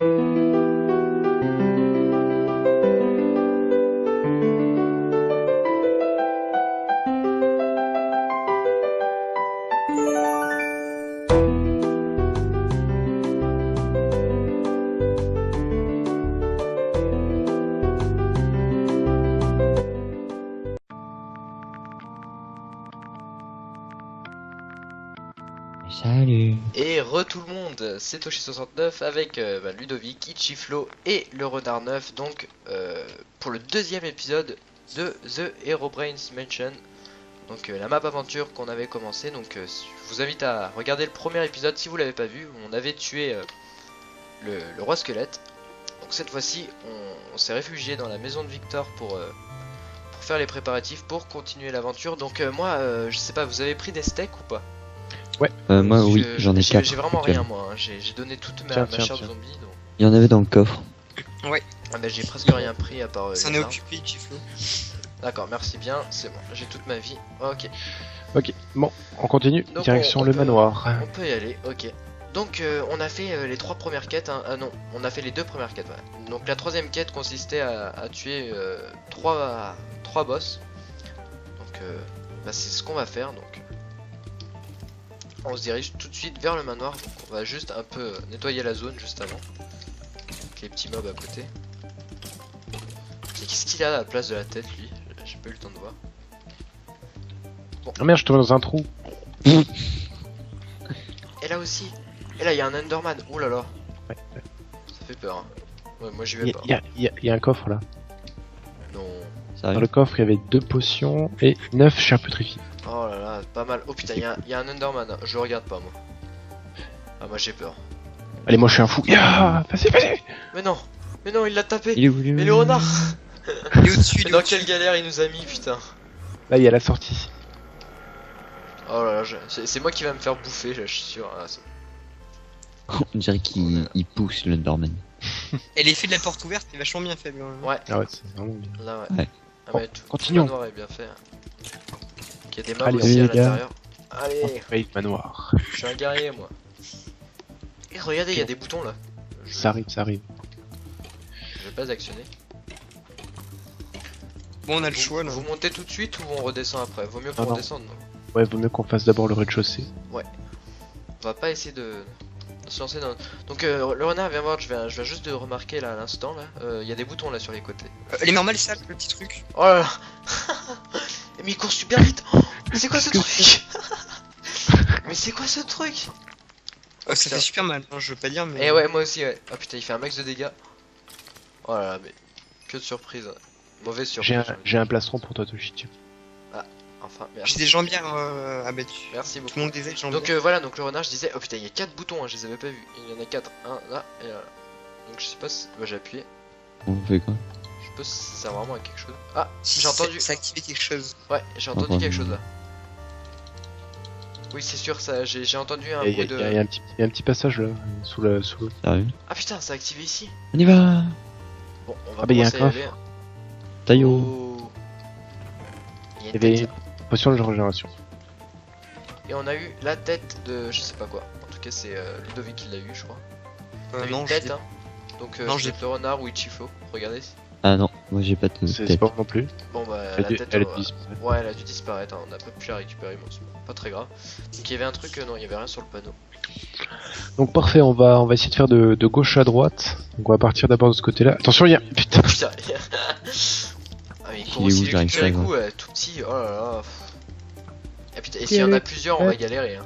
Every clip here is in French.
Salut. Et tout le monde, c'est Toshi69 avec Ludovic, Ichiflo et le Renard 9, donc pour le deuxième épisode de The Herobrains Mansion, donc la map aventure qu'on avait commencé. Donc je vous invite à regarder le premier épisode si vous l'avez pas vu. On avait tué le roi squelette. Donc cette fois-ci on s'est réfugié dans la maison de Victor pour faire les préparatifs pour continuer l'aventure. Donc moi je sais pas, vous avez pris des steaks ou pas? Ouais, moi oui, j'en ai 4. J'ai vraiment rien moi, hein. J'ai donné toute ma chair de zombie. Donc... Il y en avait dans le coffre. Ouais. Ah bah j'ai presque rien pris à part ça en est occupé, Chiflo. D'accord, merci bien, c'est bon, j'ai toute ma vie. Ok. Ok, bon, on continue, Donc direction le manoir. On peut y aller, ok. Donc on a fait les 3 premières quêtes, hein. Ah non, on a fait les 2 premières quêtes, ouais. Donc la 3ème quête consistait à tuer 3 boss. Donc c'est ce qu'on va faire, donc... On se dirige tout de suite vers le manoir, donc on va juste un peu nettoyer la zone juste avant. Avec les petits mobs à côté. Qu'est-ce qu'il a à la place de la tête lui? J'ai pas eu le temps de voir. Bon. Oh merde, je tombe dans un trou. Et là aussi. Et là il y a un Enderman, ouh là là. Ouais. Ça fait peur. Hein. Ouais, moi j'y vais pas. Il y a un coffre là. Non. Dans le coffre il y avait 2 potions et 9 chairs putrifiées. Oh là là, pas mal. Oh putain, il y a un Enderman, je le regarde pas moi. Ah moi j'ai peur. Allez, moi je suis un fou. Vas-y. Mais non, il l'a tapé. Il est où, lui? Mais le renard. Il est au-dessus, Dans quelle galère il nous a mis, putain. Là il y a la sortie. Oh là là, c'est moi qui va me faire bouffer, je suis sûr. Ah, on dirait qu'il pousse le Dorman. Et l'effet de la porte ouverte est vachement bien fait. Ouais. Ah ouais, c'est vraiment bien. Là ouais. Ah mais tout continuons. le manoir est bien fait. Il y a des mobs Allez, aussi à les gars. l'intérieur. Allez, Fake manoir. je suis un guerrier moi. Et regardez, il y a des boutons là. Ça arrive. Je vais pas actionner. Bon, on a le choix là. Vous montez tout de suite ou on redescend après? Vaut mieux qu'on Non. redescende, non? Ouais, vaut mieux qu'on fasse d'abord le rez-de-chaussée. On va pas essayer de se lancer dans... Donc le renard, viens voir, je viens juste de remarquer là à l'instant là. Il y a des boutons là sur les côtés. Elle est normale ça, le petit truc. Oh là là. Mais il court super vite. Oh, mais c'est quoi ce truc? Mais c'est quoi ce truc? Ça fait super mal, hein, je veux pas dire mais... Et ouais, moi aussi ouais. Oh putain, il fait un max de dégâts. Oh là là, mais que de surprise. Mauvaise surprise. J'ai un plastron pour toi, Toshi. Enfin, merci. J'ai des jambières abattues. Merci beaucoup. Tout le monde des ailes jambières. Donc voilà, donc le renard, je disais, oh putain, il y a 4 boutons, hein, je les avais pas vus. Il y en a 4, un là et là. Donc je sais pas si... Bah j'ai appuyé. On fait quoi? Je sais pas si ça sert vraiment à quelque chose. Ah, Si, j'ai entendu. ça a activé quelque chose. Ouais, j'ai entendu quelque chose là. Oui, c'est sûr, ça, j'ai entendu un bruit de... Il y a un petit passage là, sous le... Sérieux? Ah putain, ça a activé ici. On y va. Bon, on va Ah bah, il y a un commencer à y coffre. aller. Taillot. Oh. Il y a Il une y avait tête. une potion de régénération. Et on a eu la tête de... je sais pas quoi. En tout cas, c'est Ludovic qui l'a eu, je crois. On a eu Non, une je tête, l'ai- hein. Donc Non, je c'est le renard ou Ichiflo, regardez. Ah non, moi j'ai pas de C'est tête. pas non plus. Bon bah Elle la a tête... dû disparaître. Ouais, elle a dû disparaître, hein. On n'a pas pu la récupérer, bon, c'est pas très grave. Donc il y avait un truc, non, il y avait rien sur le panneau. Donc parfait, on va essayer de faire de gauche à droite. Donc on va partir d'abord de ce côté-là. Attention, il y a... Putain. Putain. Ah mais il court Il est où, aussi j'arrive les pas à coups, tout petit, oh là là. Ah putain, et s'il y en a plusieurs, on va galérer, hein.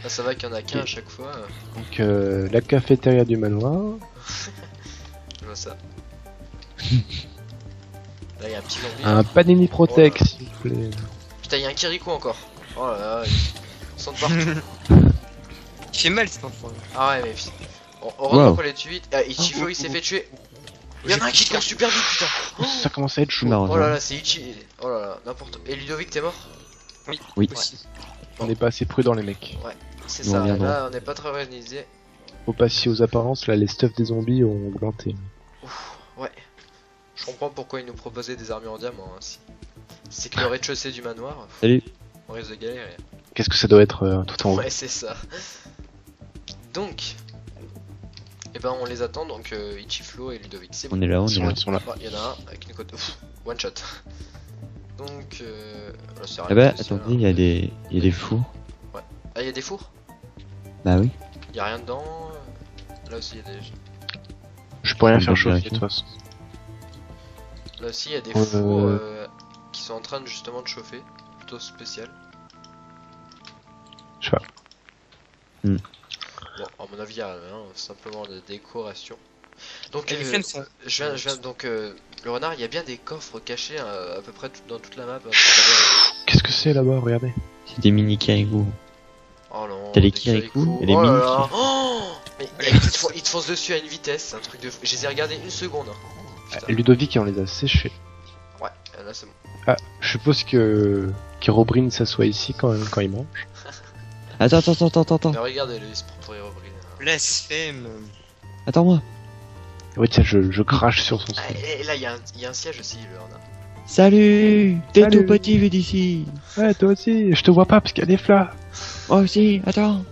Là ça va qu'il y en a qu'un à chaque fois. Donc la cafétéria du manoir. Je vois ça. Là il y a un petit zombie. Un panini protect, Oh là. s'il vous plaît. Putain, il y a un Kiriko encore. Oh là là, ils sont de partout. Il fait mal cet enfant. Ah ouais, mais putain. Heureusement Wow. qu'on les tue vite. Ah, Ichiflo il s'est fait tuer. Il y en a un qui court super vite, putain. Ça commence à être chaud. Marrant. Oh là là, c'est Ichi. Oh là là, n'importe. Et Ludovic, t'es mort? Oui. Aussi. On n'est pas assez prudent les mecs. C'est Nous ça, reviendrons. là on n'est pas très organisé. Faut pas se fier aux apparences, là les stuffs des zombies ont augmenté. Ouais. Je comprends pourquoi ils nous proposaient des armures en diamant. Hein. C'est que le rez-de-chaussée du manoir, Salut. on risque de galérer. Qu'est-ce que ça doit être tout en haut? Ouais, c'est ça. Donc, Et ben on les attend donc Ichiflo et Ludovic. C'est bon. On est là, on Ils est sont là, là. ils sont là. Il y en a un avec une côte. One shot. Donc là, c'est Ah rien bah de spécial, attendez, hein. il y a des fours. Ah, il y a des fours? Bah oui. Il y a rien dedans. Là aussi il y a des. Je peux rien On faire va chauffer de vérifier. toute façon. Là aussi il y a des Euh, fours qui sont en train de justement de chauffer. Plutôt spécial. Je sais pas. Bon, à mon avis, il y a rien, simplement de décoration. Donc, Et les flammes sont. je viens donc le renard, il y a bien des coffres cachés à peu près dans toute la map. Hein, Qu'est-ce que c'est là-bas? Regardez. C'est des mini caribous. oh non, T'as les des kirikou et les oh là mini là. Oh mais ils te foncent dessus à une vitesse, c'est un truc de fou. Je les ai regardés une seconde. Hein. Putain. Ludovic, on les a séchés. Ouais, là c'est bon. Ah, je suppose que Herobrine s'assoit ici quand il mange. Attends. Mais regardez-le, il se prend pour Herobrine. Blasphème. Attends-moi. Ouais, tiens, je crache sur son Ah, sol. et là, il y a un siège aussi, le renard. Salut. T'es Salut. tout petit, vu d'ici. Ouais, toi aussi, je te vois pas parce qu'il y a des flammes. Moi aussi, attends.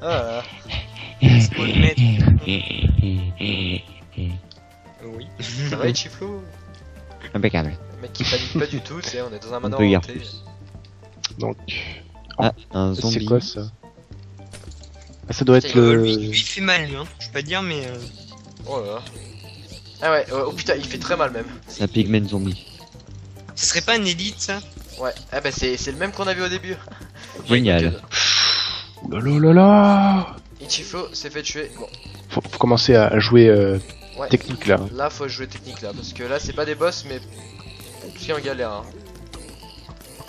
Ah, Laisse-moi le mettre. Oui. ça va, Ichiflo? Impeccable. Le mec qui panique pas du tout, tu sais, on est dans un manoir peut y hanté. Donc, Ah, un zombie. c'est quoi ça? Ah, ça doit être Putain, le. Lui, il fait mal, lui, hein. Je peux pas te dire, mais. Oh là là. Ah ouais, oh putain, il fait très mal même. C'est un pigment zombie. Ce serait pas un élite, ça? Ouais, ah bah c'est le même qu'on a vu au début. Génial. Ouh là là là là. Ichiflo s'est fait tuer. Bon, Faut commencer à jouer ouais. technique là. Là faut jouer technique là, parce que là c'est pas des boss mais tout ce qui est en galère. Hein.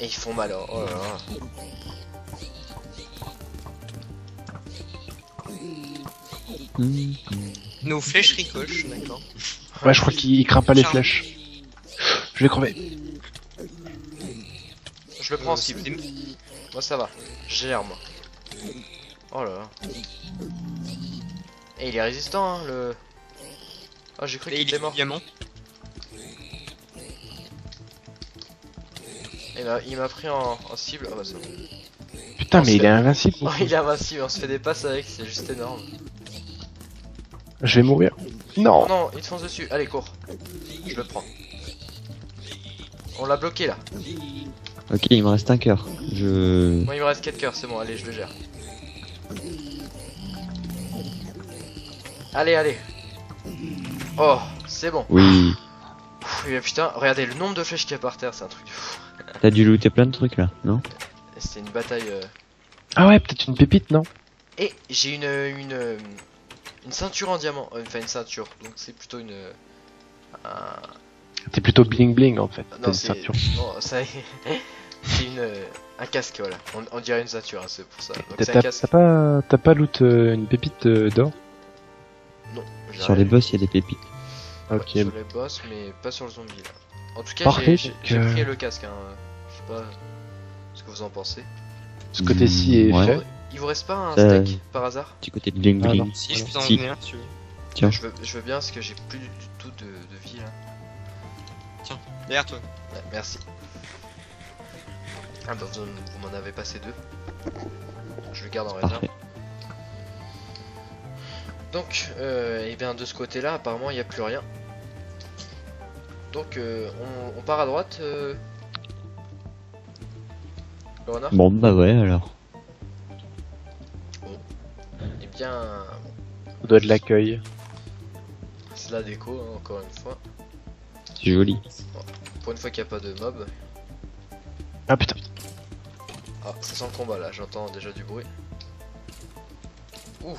Et ils font mal, oh là là. Nos flèches ricochent, d'accord. Ouais, je crois qu'il craint pas les Charme. flèches. Je vais crever. Je le prends en cible. Moi ça va, je gère moi. Oh là là. Et il est résistant hein, le... Oh j'ai cru Et qu'il il était est mort. diamant. Et là, il m'a pris en cible, ah bah ça va. Putain, On mais se il fait- est invincible. Oh il est invincible, on se fait des passes avec, c'est juste énorme. Je vais mourir. Oh Non. non, il te fonce dessus, allez cours. Je le prends. On l'a bloqué là. Ok, il me reste un cœur. Je... Moi il me reste 4 cœurs, c'est bon, allez je le gère. Allez, allez. Oh, c'est bon. Oui. Pff, mais putain, regardez le nombre de flèches qu'il y a par terre, c'est un truc de fou. T'as dû looter plein de trucs là, non? C'était une bataille. Ah ouais, peut-être une pépite, non? Et j'ai une ceinture en diamant. Enfin, une ceinture, donc c'est plutôt une. T'es plutôt bling bling en fait. T'as Non, une c'est. ceinture. Non, ça. C'est une. Un casque, voilà. On dirait une ceinture, hein, c'est pour ça. Donc c'est un T'as casque. t'as pas loot une pépite d'or? Non, Sur les boss, il y a des pépites. Ouais, Ok. sur les boss, mais pas sur le zombie là. En tout cas, Parfait, j'ai donc, pris le casque. Hein. Je sais pas ce que vous en pensez. Ce côté-ci est Ouais. fait. Il vous reste pas un Ça- steak par hasard? Petit côté de bling Ah, bling. non. Si, je peux en Si. donner un, si tu veux. Tiens. Je veux bien parce que j'ai plus du tout de vie là. Derrière toi. Ouais, merci. Ah bah vous m'en avez passé 2. Je le garde en réserve. Parfait. Donc, et bien de ce côté-là, apparemment il n'y a plus rien. Donc on part à droite. Le renard. Bon bah ouais alors. Et bien, Ça doit être de l'accueil. c'est la déco hein, encore une fois. C'est joli. Pour une fois qu'il n'y a pas de mob. Ah putain. Ah, ça sent le combat là, j'entends déjà du bruit. Ouh.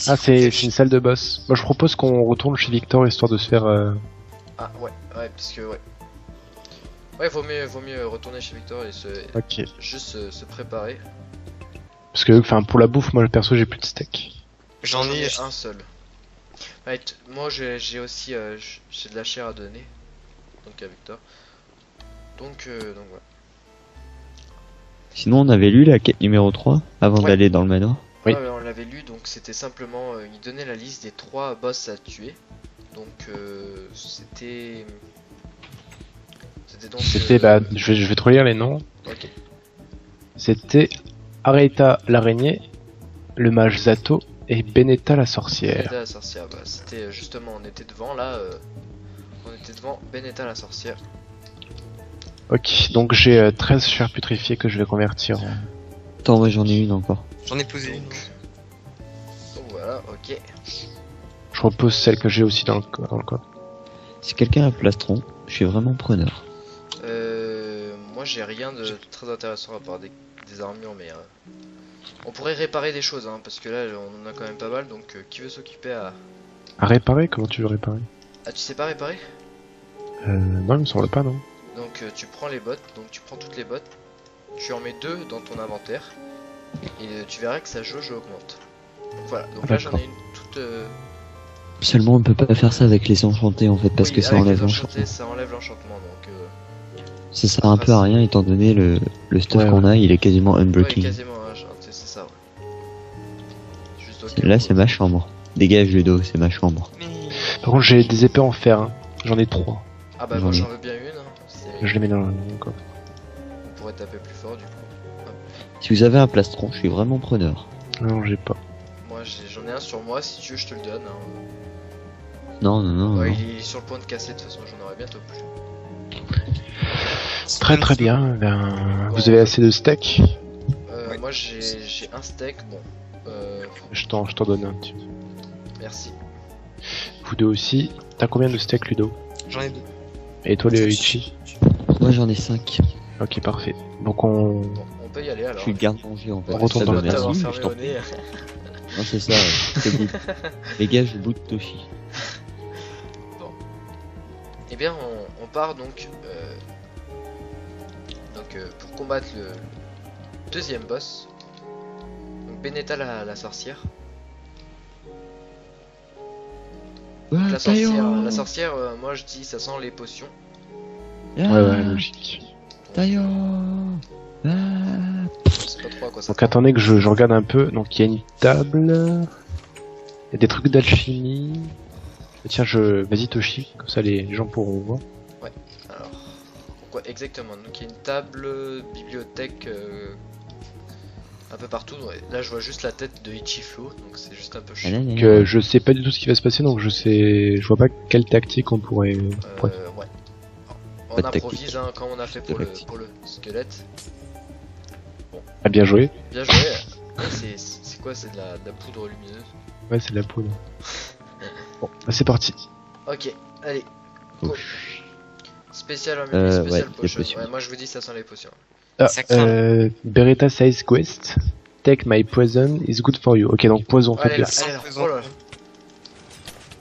Ah, c'est une salle de boss. Moi je propose qu'on retourne chez Victor histoire de se faire. Ah ouais, parce que ouais. Ouais, vaut mieux retourner chez Victor et Ok. juste se préparer. Parce que, enfin, pour la bouffe, moi perso j'ai plus de steak. J'en ai. un seul. Ouais, moi j'ai aussi j'ai de la chair à donner. Donc à Victor. Donc voilà. Sinon on avait lu la quête numéro 3 avant Ouais. d'aller dans le manoir. Oui. Ouais, on l'avait lu, donc c'était simplement il donnait la liste des 3 boss à tuer. Donc c'était donc C'était, bah, je vais te relire les noms. ok. C'était Areita l'araignée, le mage Zato et Benetta la sorcière. Benetta la sorcière, bah, c'était justement, on était devant là. On était devant Benetta la sorcière. Ok, donc j'ai 13 chairs putrifiées que je vais convertir en... Attends, moi j'en ai une encore. J'en ai posé une. Donc voilà, ok. Je repose celle que j'ai aussi dans le coffre. Si quelqu'un a un plastron, je suis vraiment preneur. Moi j'ai rien de très intéressant à part des armures, mais on pourrait réparer des choses, hein, parce que là on en a quand même pas mal. Donc qui veut s'occuper à... À réparer? Comment tu veux réparer? Ah, tu sais pas réparer? Non, il me semble pas, non. Donc tu prends les bottes, donc tu prends toutes les bottes, tu en mets 2 dans ton inventaire, et tu verras que sa jauge augmente. Donc voilà, donc là j'en ai une toute... Seulement on peut pas faire ça avec les enchantés en fait, parce oui, que ça avec enlève les l'enchantement. enchantés, ça enlève l'enchantement, donc... Ça sert un peu à rien étant donné le stuff qu'on a, il est quasiment ouais, unbreaking. quasiment, hein, c'est ça, ouais. Juste au cas Là où, c'est ma chambre. Dégage Ludo, c'est ma chambre. Mais... Par contre, j'ai des épées en fer, hein. J'en ai 3. Ah bah J'en moi ai. j'en veux bien une, hein. Je les mets dans le coffre. On pourrait taper plus fort du coup. Si vous avez un plastron, je suis vraiment preneur. Non, j'ai pas. Moi j'en ai un sur moi, si tu veux je te le donne. Hein. Non, non, non. Ouais, non. il est sur le point de casser, de toute façon j'en aurai bientôt plus. Très très bien. Ben, vous avez assez de steak? Ouais. Moi j'ai un steak, bon. Je t'en donne un. Merci. Vous deux aussi. T'as combien de steak, Ludo? J'en ai 2. Et toi, le Ichi? Moi j'en ai 5. Ok, parfait. Donc on... Bon, on peut y aller Je alors. suis le garde-manger en fait. On retourne Ça dans doit le être t'avoir merci, fermé je t'en au nez. prie. Non, c'est ça, ouais. C'est good. Dégage le bout de Toshi. Eh bien on part donc pour combattre le deuxième boss. Donc Benetta la sorcière. Donc, la sorcière, moi je dis ça sent les potions. Ouais, logique. Taillot. Je sais pas trop à quoi ça Donc sert. attendez que je regarde un peu. Donc il y a une table. Il y a des trucs d'alchimie. Tiens, vas-y Toshi, comme ça les gens pourront voir. Alors, pourquoi exactement? Donc il y a une table, bibliothèque, un peu partout. Ouais. Là je vois juste la tête de Ichiflo, donc c'est juste un peu chiant. Que je sais pas du tout ce qui va se passer, donc je vois pas quelle tactique on pourrait. Ouais. On Pas de improvise tactique. hein, comme on a fait Pas de pour le squelette. Ah, bien joué. Bien joué. Ouais, c'est quoi? C'est de la poudre lumineuse. Ouais, c'est de la poudre. Bon, bah, c'est parti. Ok, allez. Go. Spécial ouais, spécial les potion. potions. Ouais, moi je vous dis ça sent les potions. Ah, Ça craint. Beretta says quest. Take my poison is good for you. Ok, donc poison, Allez là, faites-le. allez là. Oh là là.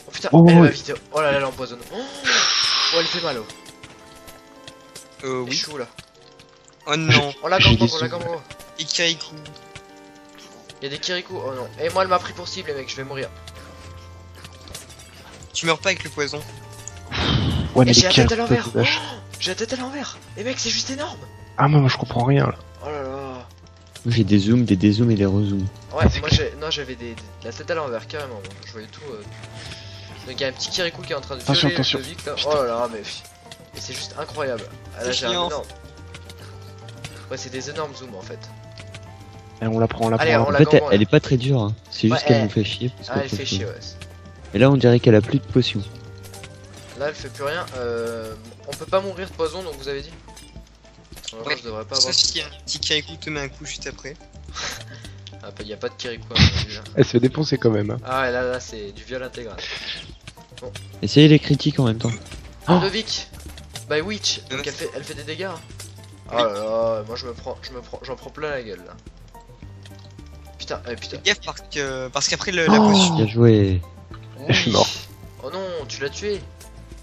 Oh putain, Oh, elle ouais. va vite. Oh là là, elle empoisonne. Oh, elle fait mal. Oh. Elle est Oui. chou là. Oh non. On la J'ai gambo, des on la gambo. Ikariku. Y'a des Kirikou. Oh non. Et moi elle m'a pris pour cible les mecs, je vais mourir. Tu meurs pas avec le poison. Ouais, Et mais j'ai les la tête à cartes l'envers. de vache. J'ai la tête à l'envers. Les mecs c'est juste énorme. Ah, moi je comprends rien là. Oh là là. Moi, j'ai des zooms, des dézooms et des rezooms. Ouais, moi j'avais la tête à l'envers carrément. Moi. Je voyais tout. Donc y'a un petit Kirikou qui est en train de Attention, violer attention. le Vic, là. Putain. Oh là là, mais c'est juste incroyable. Ah, là C'est j'ai un chiant. énorme. Ouais, c'est des énormes zooms en fait. Eh, on la prend, on la Allez, prend. on En la fait, gambo, elle là. est pas très dure, hein. C'est juste Ouais, qu'elle elle- nous fait chier. parce Ah, qu'on elle peut fait plus. chier, ouais. Et là, on dirait qu'elle a plus de potions. Là, elle fait plus rien. On peut pas mourir de poison, donc vous avez dit. Alors, Ouais. je devrais pas avoir. Sauf si un petit Ikariku te met un coup juste après. Ah, y a pas de Kirikou à mon avis, là. Elle se fait défoncer quand même. Hein. Ah, ouais, là, c'est du viol intégral. Essayez les critiques en même temps. Oh. Ludovic by Witch, donc elle fait des dégâts. Hein. Oh là là, moi j'en prends plein la gueule là. Putain, putain. Fais gaffe parce qu'après la Oh. potion. Bien joué. Je suis mort. Oh non, tu l'as tué.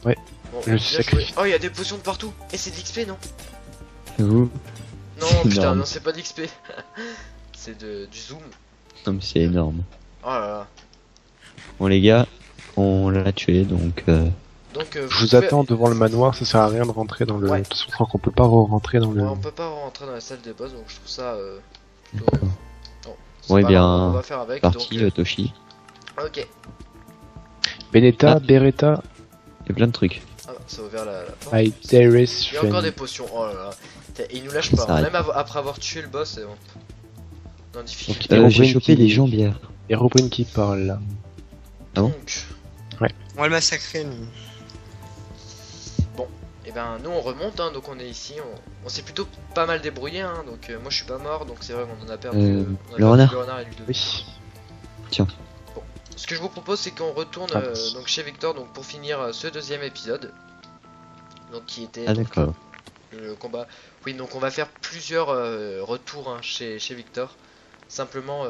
Ouais, Bon, je me suis bien joué. sacrifié. Oh, il y a des potions de partout. Et c'est de l'XP, non? Vous. Non, C'est putain, énorme. non, c'est pas d'XP. C'est du zoom. Non, mais c'est énorme. Oh là là. Bon, les gars, on l'a tué donc. Donc, Je vous attends devant le manoir, ça sert à rien de rentrer dans le. Ouais. De toute façon, je crois qu'on peut pas rentrer dans le. Ouais, on peut pas rentrer dans la salle des boss, donc je trouve ça. D'accord. Non, c'est Ouais, pas bien, grave, on va faire avec. Parti, Donc, Toshi. ok. Benetta, Ah. Beretta, Il y a plein de trucs. Ah, ça a ouvert la porte. by Darius Il y a encore Friend. des potions. Oh là là. Et il nous lâche pas. Ça arrête Même après avoir tué le boss, c'est bon. Non, difficile. Donc, J'ai Herobrine chopé qui- des jambières. Herobrine qui parle là. Ah bon Donc, On va le massacrer, nous. et ben nous on remonte, hein, donc on est ici, on s'est plutôt pas mal débrouillé, hein, donc moi je suis pas mort, donc c'est vrai qu'on en a perdu, on a le renard. le renard et Ludovic. Oui. Ce que je vous propose c'est qu'on retourne Ah. donc chez Victor donc pour finir ce deuxième épisode, donc qui était Ah donc, d'accord. le combat. Oui, donc on va faire plusieurs retours, hein, chez Victor, simplement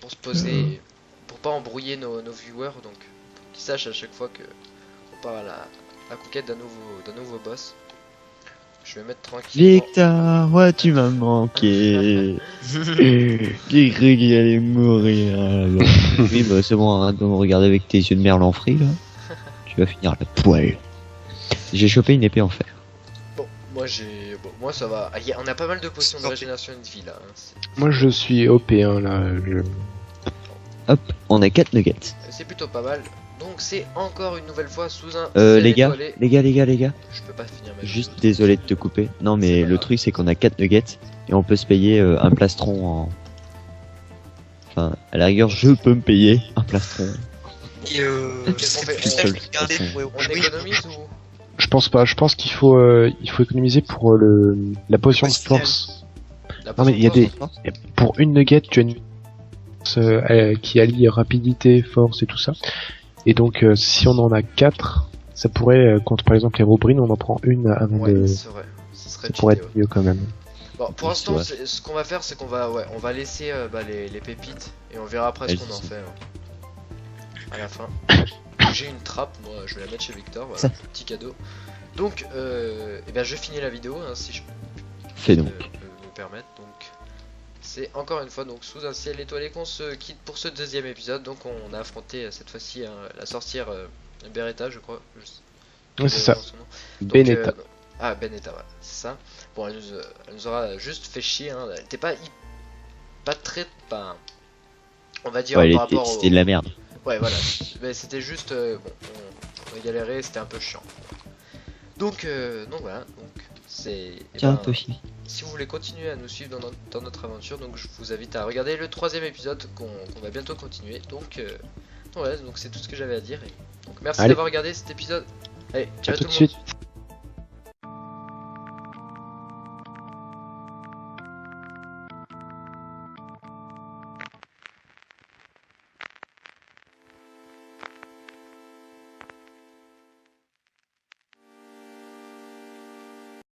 pour se poser, pour pas embrouiller nos viewers, donc pour qu'ils sachent à chaque fois que on part à la conquête d'un nouveau boss. Je vais mettre tranquille. Victor, ouais, tu m'as manqué. J'ai cru qu'il allait mourir. Alors. Oui, bah c'est bon, arrête de me regarder avec tes yeux de merle en frit là. Tu vas finir la poêle. J'ai chopé une épée en fer. Bon, moi ça va. Ah, on a pas mal de potions de régénération de vie là, hein. Moi je suis OP hein, là. Hop, on a 4 nuggets. C'est plutôt pas mal. Donc c'est encore une nouvelle fois sous un Les ciel gars, étoilé. les gars. Je peux pas finir ma Juste vidéo. désolé de te couper. Non C'est mais pas le grave. truc c'est qu'on a 4 nuggets et on peut se payer un plastron en... Enfin, à la rigueur, je peux me payer un plastron. Et Qu'est-ce qu'on c'est fait plus On- simple de garder pour On jouer. économise ou Je pense pas, je pense qu'il faut économiser pour la potion de force. la Non, mais il y a potion de des- force Pour une nugget, tu as une qui allie rapidité, force et tout ça. Et donc si on en a 4, ça pourrait, contre par exemple les Herobrine, on en prend une avant Ouais, de... c'est vrai. Ce serait Ça pourrait cheaté, être mieux quand même. Bon, pour Oui, l'instant, c'est ce qu'on va faire, c'est qu'on va, on va laisser les pépites et on verra après ce Elles qu'on en sont- fait, hein, à la fin. J'ai une trappe, moi je vais la mettre chez Victor, voilà, Ça. petit cadeau. Donc, eh bien, je finis la vidéo, hein, si je Fais peux donc. me permettre. Donc, c'est encore une fois donc sous un ciel étoilé qu'on se quitte pour ce deuxième épisode. Donc, on a affronté cette fois-ci, hein, la sorcière Beretta, je crois. Ouais, c'est ça. son nom. Donc, Benetta. Ah, Benetta, ouais, c'est ça. Bon, elle nous aura juste fait chier, hein. Elle était pas très, pas, on va dire, Ouais, par rapport c'était de la merde. Ouais, voilà. Mais c'était juste, bon, on a galéré, c'était un peu chiant. Donc voilà, donc c'est... eh Tiens, ben, Toshi. si vous voulez continuer à nous suivre dans notre aventure, donc je vous invite à regarder le troisième épisode qu'on va bientôt continuer. Donc voilà, donc c'est tout ce que j'avais à dire. Donc merci Allez. d'avoir regardé cet épisode. Allez, ciao À tout tout le de monde. suite.